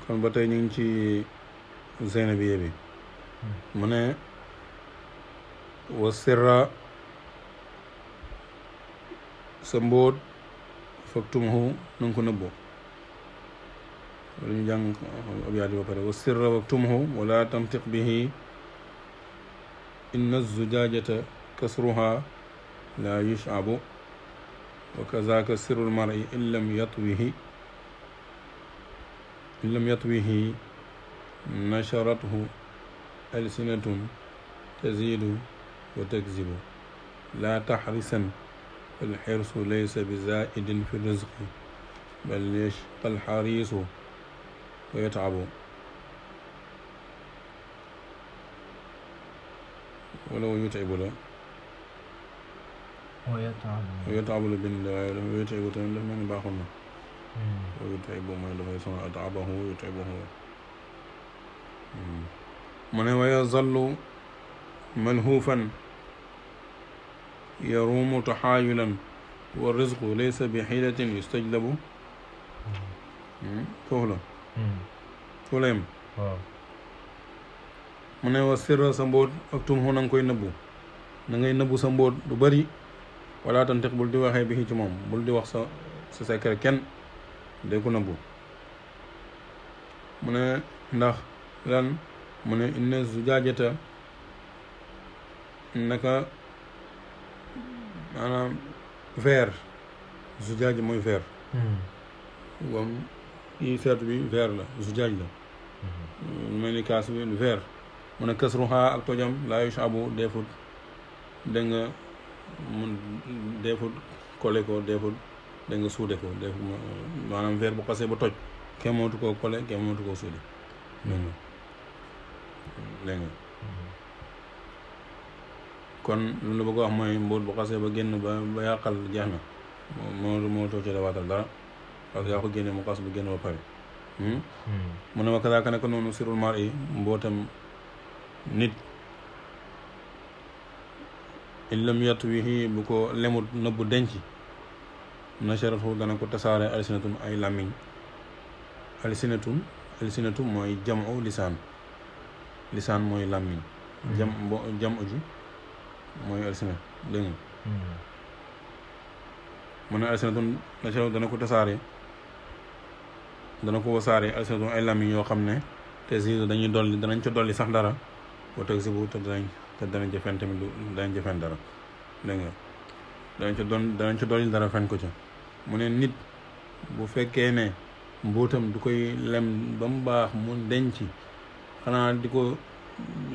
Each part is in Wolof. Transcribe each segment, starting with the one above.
kon ba tey ñu ngi ci Zeynabiya bi mu ne wa sirra sa mbóot faktumhu na nga ko nëbbu wala ñu jàng abyaat yi ba pare wa sirra waktumhu wala tantiq bihi inna zujajata kasruha la yushabu wa kazaka sirrul mar'i in lam yatwihi nasharathu alsinatun tazidu wa takzibu la taxrisan falxirsu laysa bizaidin fi rizqi bal yashqa alxarisu wa yatabu wala wa yutabu la wa yatabu la bind waaye dafa yutabu tamit dafa mel ni baaxul na wa yutabu mooy dafay sonal atabahu wa yutabuhu mu ne wa yazallu malhuufan yaruumu taxaayulan wa rizqu laysa bi xiilatin yustajlabu foofu la foofu la yem mu ne wa sirra sa mbóot ak tumhu na nga koy nëbbu na ngay nëbbu sa mbóot du bëri wala tantiq bul di waxee bi ci moom bul di wax sa secret kenn day ko nëbbu mu ne ndax lan mu ne inna zujaajata naka maanaam verre zujaaja mooy verre wam yi seetu bi verre la zujaaj la mel ni kaas bi verre mu ne kasruha ak tojam laa yushabu deefut dégg nga mun deefut kole ko deefut dégg nga suude ko deefut maanaam verre bu xasee ba toj kenn mënatu koo kole kenn mënatu koo suude dégg nga kon lu la bëgg a wax mooy mbóot bu xasee ba génn ba yàqal jeex na moo too ci dawaatal dara parce que yaa ko génne mu xas bu génn ba pare mu ne ma kazaaka nekk noonu sirul mar yi mbootam nit in lam yatwihi bu ko lemut nëbbu denc nasharatu dana ko tasaare alsinatun ay làmmiñ alsinatu mooy jamu lisaan mooy làmmiñ jamu ji mooy alsina dégg nga mu ne alsinatun nasharatu dana ko tasaare dana ko wasaare alsinatun ay làmmiñ yoo xam ne te si danañ ca dolli sax dara boo teg si bu te danañ ca fen tamit danañ ca fen dara dégg nga danañ ca dolli dara fen ko ca mu ne nit bu fekkee ne mbóotam du koy lem ba mu baax mu denc xanaa di ko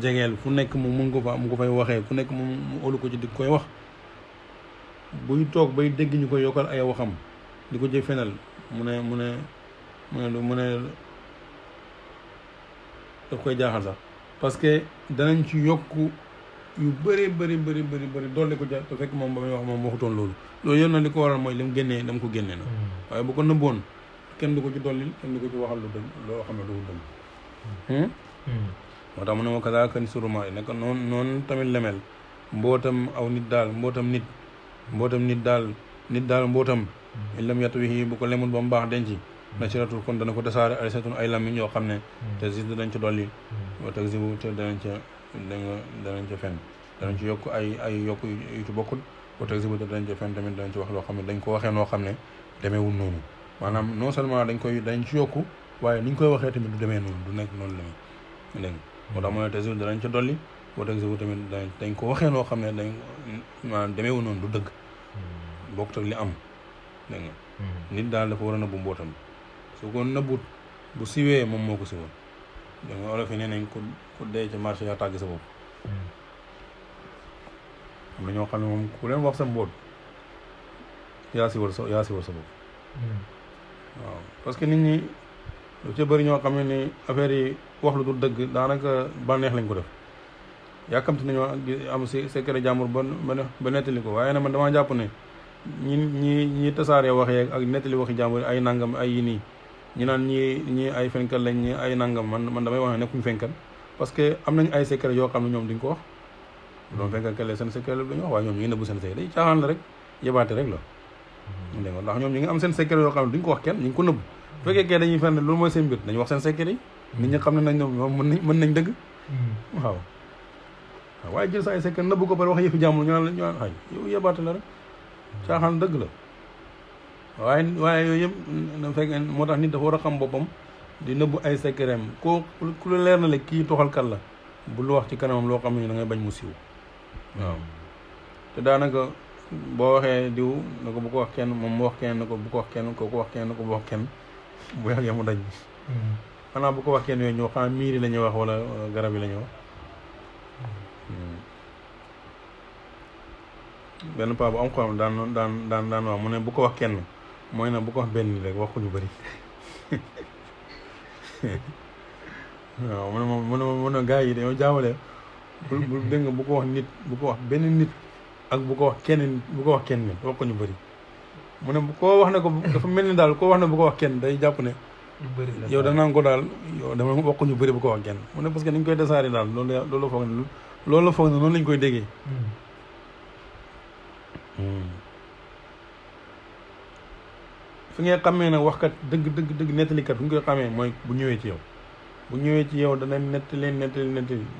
jegeel fu nekk mu ko fay waxee fu nekk mu olu ko ci di koy wax buy toog bay dégg ñu koy yokkal ay waxam di ko jëf fenal mu ne daf koy jaaxal sax parce que danañ ci yokk yu bëri dolli ko ja te fekk moom ba muy wax moom waxutoon loolu yëpp na li ko waral mooy li mu génnee dama ko génnee na waaye bu ko nëbboon kenn du ko ci dolli kenn du ko ci waxal lu dëgg loo xam ne du dëgg moo tax mu ne ma kazaaka suruma yi nekk noonu tamit lemel mbootam aw nit daal mbootam illam yatwihi bu ko lemul ba mu baax denc nasharatu kon dana ko tasaare alsinatun ay làmmiñ yoo xam ne te zid dañ ca dolli wa takzibu te danañ ca fen danañ ci yokk ay yokk yu ci bokkul wa takzibu te danañ ca fen tamit danañ ci wax loo xam ne dañ ko waxee noo xam ne demeewul noonu maanaam non seulement dañ ci yokku waaye ni ñu koy waxee tamit du demee noonu du nekk noonu la dégg moo tax mu ne te zid danañ ca dolli wa takzibu tamit dañ ko waxee noo xam ne maanaam demeewul noonu du dëgg bokkut ak li am dégg nga nit daal dafa war a nëbbu mbootam su ko nëbbut bu siwee moom moo ko siwoon dégg nga olof yi nee nañ ku dee ca marché yaa tàgg sa bopp am na ñoo xam ne moom ku leen wax sa mbóot yaa siwal sa bopp waaw parce que nit ñi lu ca bëri ñoo xam ne ni affaire yi wax lu dul dëgg daanaka bànneex lañ ko def yàkkamti nañoo am si secret jàmbur ba nettali ko waaye nag man damaa jàpp ne ñi tasaaree wax yeeg ak nettali waxi jàmbur ay nangam ay yi nii ñi naan ñi ay fenkat lañ ñi ay nangam man damay wax ne nekkuñ fenkat parce que am nañ ay secret yoo xam ne ñoom duñ ko wax bu doon fenkat kale seen secret la duñu wax waaye ñoom ñu ngi nëbbu seen secret day caaxaan la rek yebaate rek la dégg nga ndax ñoom ñi ngi am seen secret yoo xam ne duñ ko wax kenn ñu ngi ko nëbb bu fekkee kay dañuy fenn loolu mooy seen mbir dañu wax seen secret yi nit ñi xam ne nañ ñoom mën nañ dëgg waaw waaye jël sa ay secret nëbb ko pare wax yëfi jàmm ñu naan ay yow yebaate la rek caaxaan dëgg la waaye yooyu yëpp na fekk moo tax nit dafa war a xam boppam di nëbb ay secret am ku la leer na le kii toxalkat la bul wax ci kanamam loo xam ne da ngay bañ mu siiw waaw te daanaka boo waxee diw na ko bu ko wax kenn moom mu wax kenn na ko bu ko wax kenn kooku wax kenn na ko bu wax kenn bu yàggee mu dañ xanaa bu ko wax kenn yooyu ñoo xam miir yi la ñuy wax wala garab yi la ñuy wax benn paa bu am xolam daan wax mu ne bu ko wax kenn mooy na bu ko wax benn nit rek wax ko ñu bëri waaw mu ne gars yi dañoo jaawale bu dégg nga bu ko wax nit bu ko wax benn nit ak bu ko wax kenn nit wax ko ñu bëri mu ne koo wax ne ko dafa mel ni daal koo wax ne bu ko wax kenn day jàpp ne yow da naan ko daal yow dama wax ko ñu bëri bu ko wax kenn mu ne parce que dañ koy desaari daal loolu la foog ne noonu lañ koy déggee fi ngay xamee nag waxkat dëgg nettalikat fu ñu koy xamee mooy bu ñëwee ci yow dana nettali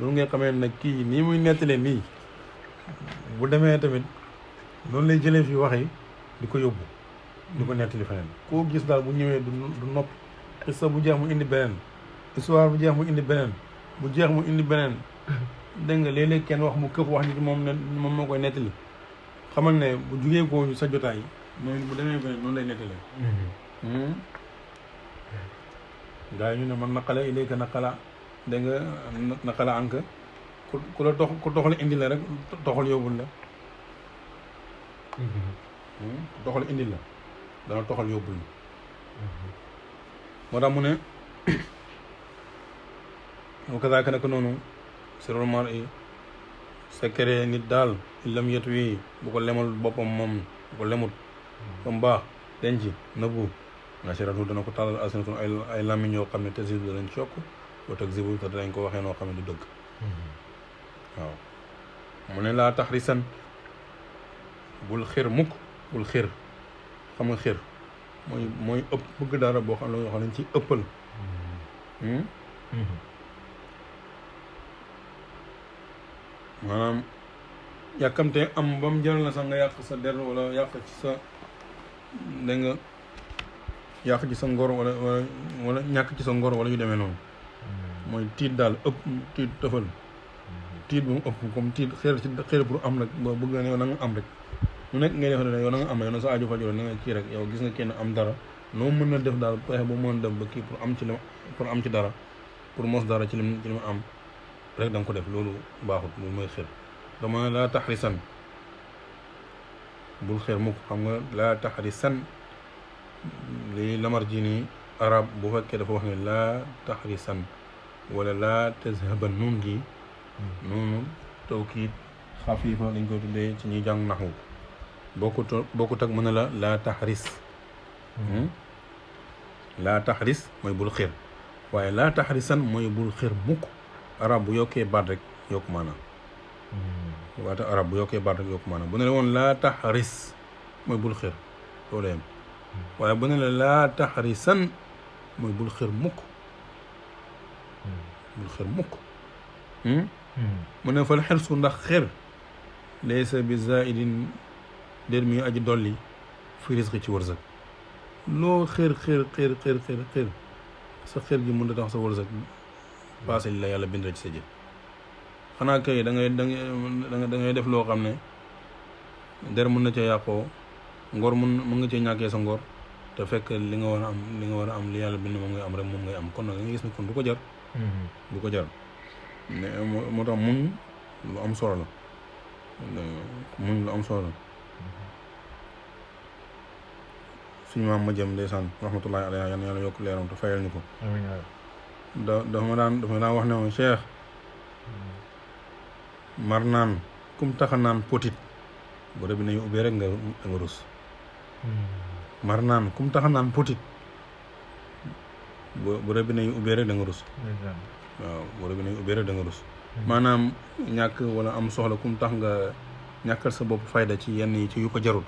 loolu ngay xamee nag kii nii muy nettalee nii bu demee tamit noonu lay jëlee fi wax yi di ko yóbbu di ko nettali feneen koo gis daal bu ñëwee du nopp xissa bu jeex mu indi beneen histoire bu jeex mu indi beneen bu jeex mu indi beneen dégg nga léeg-léeg kenn wax mu këpp wax nit moom moo koy nettali xamal ne bu jugee ko sa jotaay noonu bu demee beneen noonu lay nettalee gaa yi ñu ne man naqala ilayka naqala dégg nga naqala anka ku la toxal indi la rek toxal yóbbul la toxal indi la dana toxal yóbbul la moo tax mu ne wa kazaaka naka noonu sirrul mar'i secret nit daal lam yet wi bu ko lemal boppam moom bu ko lemut ba mu baax denc nëbbu nasiratu dana ko tàllal alsinatun ay làmmiñ yoo xam ne tasidu danañ ci yokk wa takzibu te danañ ko waxee noo xam ne du dëgg waaw mu ne laa taxrisan bul xir mukk bul xir xam nga xir mooy ëpp bëgg dara boo xam ne yoo xam ne ci ëppal maanaam yàkkamte am ba mu jaral la sax nga yàq sa der wala yàq ci sa dégg nga yàq ci sa ngor wala ñàkk ci sa ngor wala yu demee noonu mooy tiit daal ëpp tiit tëfal tiit bu mu ëpp comme tiit xeer pour am rek ba bëgg na yow na nga am rek lu nekk ngay def ne yow na nga am yow na sa aju fajoo na nga kii rek yow gis nga kenn am dara noo mën na def daal pexe ba mën def ba kii pour am ci dara pour mos dara ci li mu am rek da nga ko def loolu baaxut loolu mooy xeer dama laa taxrisan bul xeer mukk xam nga laa taxrisan li lamar ji nii arab bu fekkee dafa wax ne laa taxrisan wala laa tazhaban nun gi noonu tawkiid xafiifa lañ koy tuddee ci ñuy jàng naxwu bokkut ak mën a la laa taxris laa taxris mooy bul xeer waaye laa taxrisan mooy bul xeer mukk arab bu yokkee baat rek yokku maanaam waate arab bu yokkee baat rek yokku maanaam bu ne la woon laa taxris mooy bul xeer loolu yem waaye bu ne la laa taxrisan mooy bul xeer mukk bul xeer mukk mu ne fal xirsu ndax xeer laysa bi zaidin déet muy aji dolli fi risqi ci wërsëg loo xeer sa xeer gi mën da tax sa wërsëg passé li la yàlla bind ci sa jëf xanaa kay da ngay def loo xam ne der mën na ca yàqoo ngor mën nga cee ñàkkee sa ngor te fekk li nga war a am li yàlla bind moom ngay am rek moom ngay am kon nag nga gis ne kon du ko jar du ko jar moo tax muñ lu am solo la muñ lu am solo la suñu maam ma jëm ndeysaan rahmatullahi alayha yal na yàlla yokk leeram te fayal ñu ko dafa ma daan wax ne moom Cheikh mar naan kum taxa naan potit bu rëbbi nañu ubbee rek nga rus mar naan kum taxa naan potit bu rëbbi nañu ubbee rek da nga rus waaw bu rëbbi nañu ubbee rek da nga rus maanaam ñàkk wala am soxla kum tax nga ñàkkal sa bopp fayda ci yenn yi ci yu ko jarut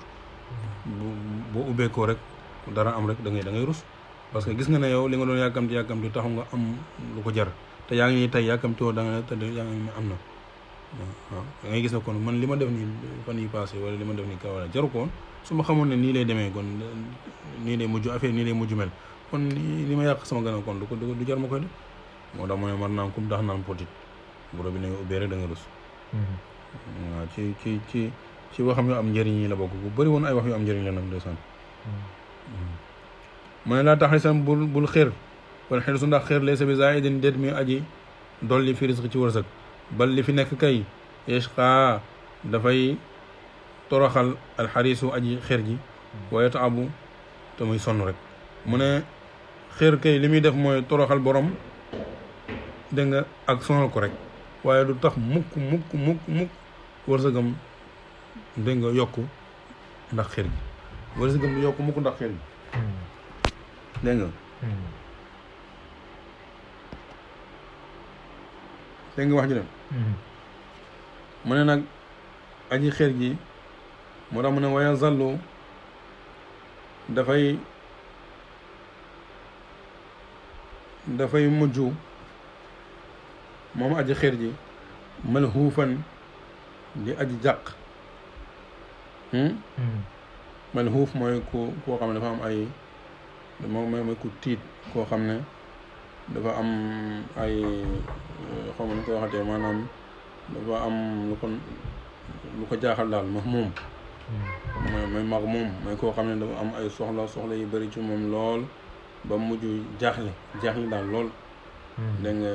boo ubbeekoo rek dara am rek da ngay rus parce que gis nga ne yow li nga doon yàkkamti taxu nga am lu ko jar te yaa ngi nii tey yàkkamti woo da nga ne te yaa ngi ne am na waaw da ngay gis ne kon man li ma def nii fan yi passé wala li ma def nii kaw wala jaru ko woon su ma xamoon ne nii lay demee kon nii lay mujj affaire nii lay mujj mel kon li ma yàq sama gannaaw kon du jar ma koy def moo tax mu ne man naam kum dax naan potit buro bi ne nga ubbee rek da nga rus waaw ci waxam yu am njëriñ yi la bokk bu bëri woon ay wax yu am njëriñ la nag ndeysaan mu ne laa taxrisan bul xër wala xër su ndax xër laysa bi zaidin déet mi aji dolli fi risque ci wërsëg bal li fi nekk kay yashqa dafay toroxal alxarisu aji xër ji waaye taabu te muy sonn rek mu ne xër kay li muy def mooy toroxal borom dégg nga ak sonal ko rek waaye du tax mukk wërsëgam dégg nga yokku ndax xër gi wërsëgam du yokku mukk ndax xër gi dégg nga dégg nga wax ji dem mu ne nag aji xër gi moo tax mu ne waya zallu dafay mujj moom aji xër ji mal xuufan di aji jàq mal xuuf mooy koo xam ne dafa am ay mooy ku tiit koo xam ne dafa am ay xaw ma nu koy waxatee maanaam dafa am lu ko jaaxal daal moom mooy mag moom mooy koo xam ne dafa am ay soxla yu bëri ci moom lool ba mujj jaaxle daal lool dégg nga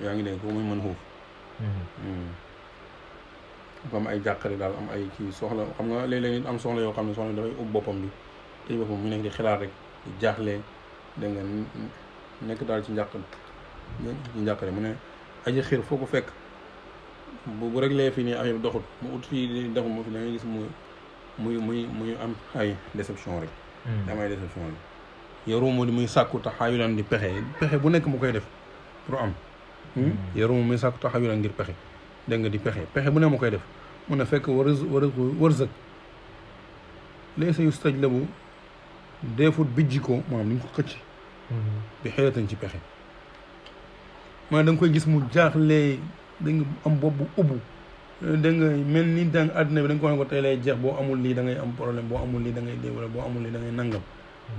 yaa ngi dégg ko muy mën xuuf dafa am ay jàqare daal am ay kii soxla xam nga léeg-léeg nit am soxla yoo xam ne soxla dafay ub boppam bi tey boppam mu nekk di xalaat rek di jaaxle dégg nga nekk daal ci njàqare mu ne aji xir foo ko fekk bu rek lee fii nii affaire bi doxut mu ut fii di defu mu fi da ngay gis muy am ay déception rek am ay déception rek yarumu di muy sàkku taxaayulan di pexe bu nekk mu koy def pour am yarumu muy sàkku taxaayulan ngir pexe dégg nga di pexe bu ne mu koy def mun a fekk wërsëg laysa yustajlabu deefut bijji ko maanaam duñ ko xëcc bi xeelatañ ci pexe maanaam da nga koy gis mu jaaxlee da nga am bopp bu ubbu da nga mel ni dang àddina bi da nga ko ne ko tey lay jeex boo amul lii da ngay am problème boo amul lii da ngay dee wala boo amul lii da ngay nangam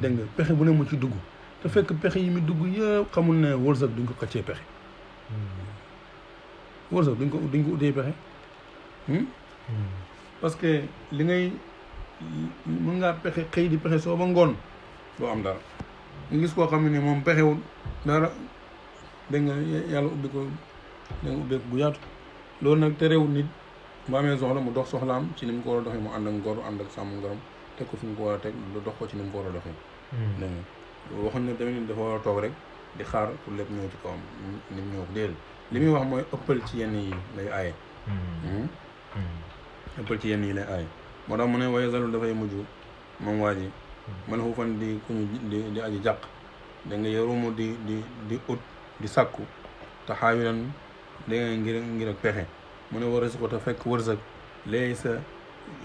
dégg nga pexe bu ne mu ci dugg te fekk pexe yi mu dugg yëpp xamul ne wërsëg duñ ko xëccee pexe wërsëg duñ ko utee pexe parce que li ngay mën ngaa pexe xëy di pexe soo ba ngoon doo am dara nga gis koo xam ne ni moom pexewul dara dégg nga yàlla ubbi ko da nga ubbeeku bu yaatu loolu nag terewul nit bu amee soxla mu dox soxlaam ci ni mu ko war a doxee mu ànd ak ngor ànd ak sàmm ngorom teg ko fi mu ko war a teg lu dox ko ci ni mu ko war a doxee dégg nga waxuñ ne tamit nit dafa war a toog rek di xaar pour lépp ñëw ci kawam nit ñëw déedéet li muy wax mooy ëppal ci yenn yi lay aaye ëppal ci yenn yi lay aaye moo tax mu ne waye zalu dafay mujj moom waa ji man xuufan di kuñu di aji jàq da nga yarumu di ut di sàkku taxaawulan dégg nga ngir ak pexe mu ne war a si ko te fekk wërsëg léegi sa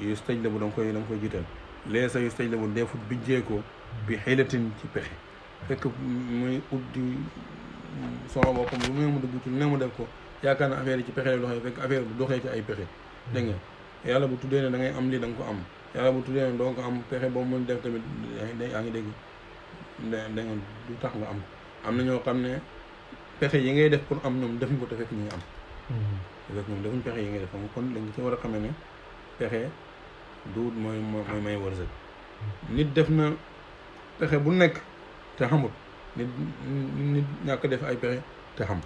yu staj la bu da nga koy jiital léegi sa yu staj la bu defut bijjeekoo bi xëylatin ci pexe fekk muy ut di soxla boppam lu ne mu dugg ci lu ne mu def ko yaakaar na affaire yi ci pexe lay doxee fekk affaire bu doxee ci ay pexe dégg nga yàlla bu tuddee ne da ngay am lii da nga ko am yàlla bu tuddee ne doo ko am pexe boobu mën def tamit yaa ngi dégg da nga du tax nga am na ñoo xam ne pexe yi ngay def pour am ñoom defuñ ko te fekk ñu ngi am te fekk ñoom defuñ pexe yi ngay def am kon dañ ci war a xamee ne pexe duut mooy may wërsëg nit def na pexe bu nekk te xamut nit ñàkk def ay pexe te xam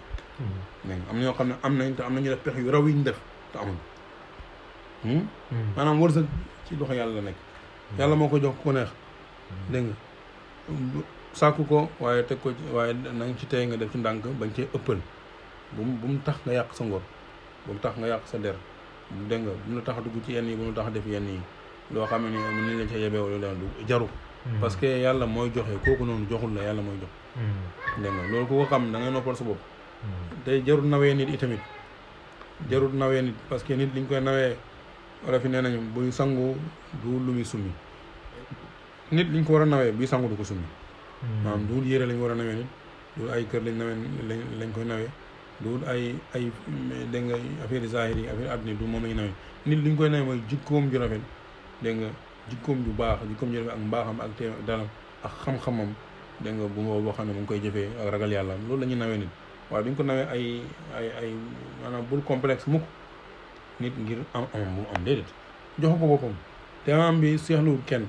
dégg nga am na ñoo xam ne am nañ te am nañu def pexe yu raw yi ñu def te amul maanaam wërsëg ci loxo yàlla la nekk yàlla moo ko jox ku neex dégg nga sàkku ko waaye teg ko waaye na nga ci tey nga def ci ndànk bañ cee ëppal bu mu tax nga yàq sa ngor bu mu tax nga yàq sa der dégg nga bu mu la tax a dugg ci yenn yi bu mu la tax a def yenn yi loo xam ne ni mën nañ la ca yebee wala du jaru parce que yàlla mooy joxe kooku noonu joxul la yàlla mooy jox dégg nga loolu ku ko xam da ngay noppal sa bopp tey jarul nawee nit itamit jarul nawee nit parce que nit liñ koy nawee wala fi nee nañu buy sangu du lu muy summi nit liñ ko war a nawee bii sangu du ko summi maanaam duul yére lañ war a nawee nit duul ay kër lañ nawee lañ koy nawee duul ay dégg nga affaire zahir yi affaire àdduna du moom lañ nawee nit liñ koy nawee mooy jikkoom ju rafet dégg nga jikkoom ju baax jikkoom ju rafet ak mbaaxam ak teem dalam ak xam-xamam dégg nga bu boo xam ne mu ngi koy jëfee ak ragal yàlla loolu la ñuy nawee nit waaye duñ ko nawee ay maanaam bul complexe mukk nit ngir am bu am déedéet jox ko boppam te am bi seexluwul kenn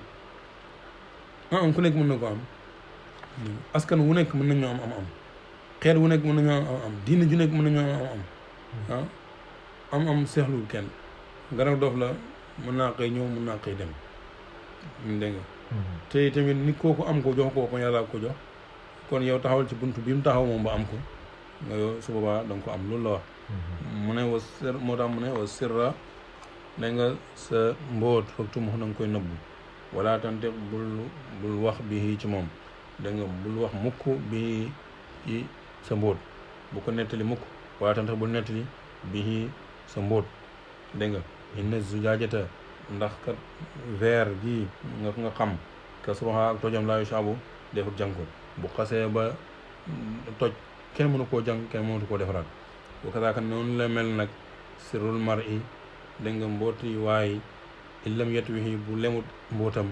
am ku nekk mën na ko am askan wu nekk mën nañoo am xeet wu nekk mën nañoo am diine ju nekk mën nañoo am seexluwul kenn garab dof la mën naa koy ñëw mën naa koy dem dégg nga te tamit nit kooku am ko jox ko yàlla ko jox kon yow taxawal ci buntu bi mu taxaw moom ba am ko nga yow su boobaa da nga ko am loolu la wax mu ne wa sir moo tax mu ne wa sirra da nga sa mboot foog tu na nga koy nëbbu wala tante bul wax bi ci moom da nga bul wax mukk bi ci sa mbóot bu ko nettali mukk wala tante bul nettali bi sa mbóot dégg nga inna zujaajata ndax kat verre gi nga xam ka subaxa ak tojam laayu saabu defut jàng ko bu xasee ba toj kenn mënu koo jàng kenn mënatu koo defaraat bu kasaaka noonu la mel nag sirrul mar i dégg nga mbooti waaye illam yet wi bu lemut mbootam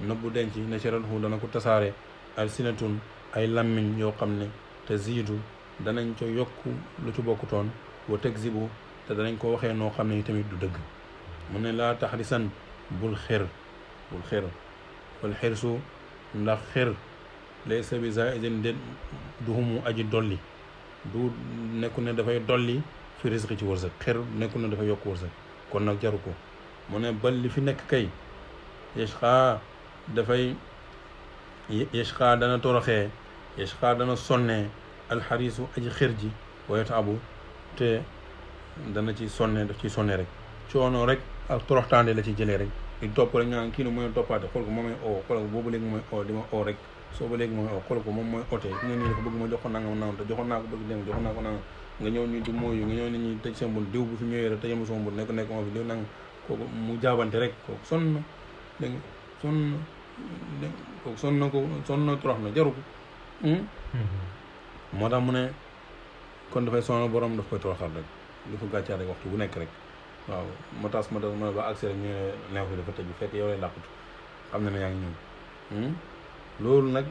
nëbbu denc ne serathu dana ko tasaare al sinatun ay lammiñ yoo xam ne te ziidu danañ co yokku lu ci bokkutoon wa teg zibu te danañ ko waxee noo xam ne tamit du dëgg mu ne laa taxrisan bul xër wal xirsu ndax xër laysa bi zaidin de duhumu aji dolli du nekku ne dafay dolli fi risqi ci wërsëg xër nekku ne dafay yokk wërsëg kon nag jaru ko mu ne bal li fi nekk kay yashqa dana toroxee yashqa dana sonnee alxarisu aji xër ji wayata abu te dana ci sonne daf ciy sonne rek coono rek ak toroxtaande la ci jëlee rek di topp rek nga kii ne mooy toppaate xool ko moom mooy oo xool ko boobu léegi mooy oo di ma oo rek soo ba léegi mooy oo xool ko moom mooy ootee ki nga nii dafa bëgg ma jox ko nangam nangam te joxoon naa ko bëgg dem joxoon naa ko nangam nga ñëw ñu di mooyu nga ñëw nit ñi tëj seen bul diw bu fi ñëwee rek tëjama sama bul nekk moo fi diw nang kooku mu jaabante rek kooku sonn na dégg nga kooku sonn na torox na jaru ko moo tax mu ne kon dafay sonal borom daf koy toroxal rek li ko gàccaar rek waxtu bu nekk rek waaw ma tas ma ba accès rek ñu ne neew fi dafa tëj fekk yow lay làqutu xam ne yaa ngi ñëw loolu nag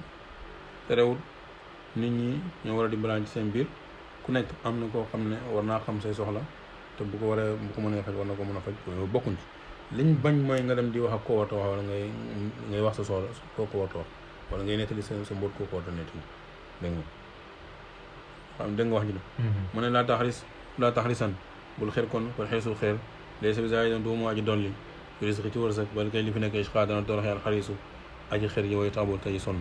terewul nit ñi ñoo war a dimbalante ci seen biir ku nekk am na koo xam ne war naa xam say soxla te bu ko mënee faj war na ko mën a faj loolu bokkuñ ci liñ bañ mooy nga dem di wax ak koo warta wax wala ngay wax sa soxla koo ko warta wax wala ngay nettali sa mbóot koo ko warta nettali dégg nga xam dégg nga wax ji de mu ne laa taxrisan bul xeer kon kon xeesul xeer laysa bi zaa'idan duumu aji dolli fi risqi ci wërsëg bal kay li fi nekk ishqaa dana toroxee al xarisu aji xeer ji way taabul tey sonn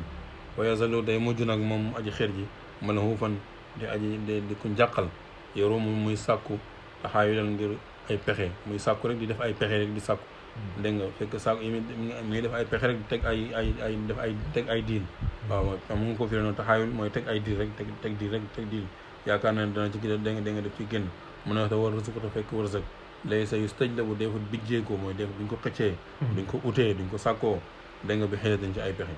wa yazalu day mujj nag moom aji xeer ji malhuufan di ku njàqal yoru muy sàkku taxaayulal ngir ay pexe muy sàkku rek di def ay pexe rek di sàkku dégg nga fekk sàkku yi muy def ay pexe rek di teg teg ay diil waaw mu ngi ko firé noonu taxaayul mooy teg ay diil rek teg diil yaakaar naa ne dana ci gën da nga def ci génn mun na wax te war rësuko te fekk wërsëg léegi sa yu tëj la bu defut bijjeekoo mooy def duñ ko xëccee duñ ko utee duñ ko sàkkoo dégg nga bi xëy dañ ci ay pexe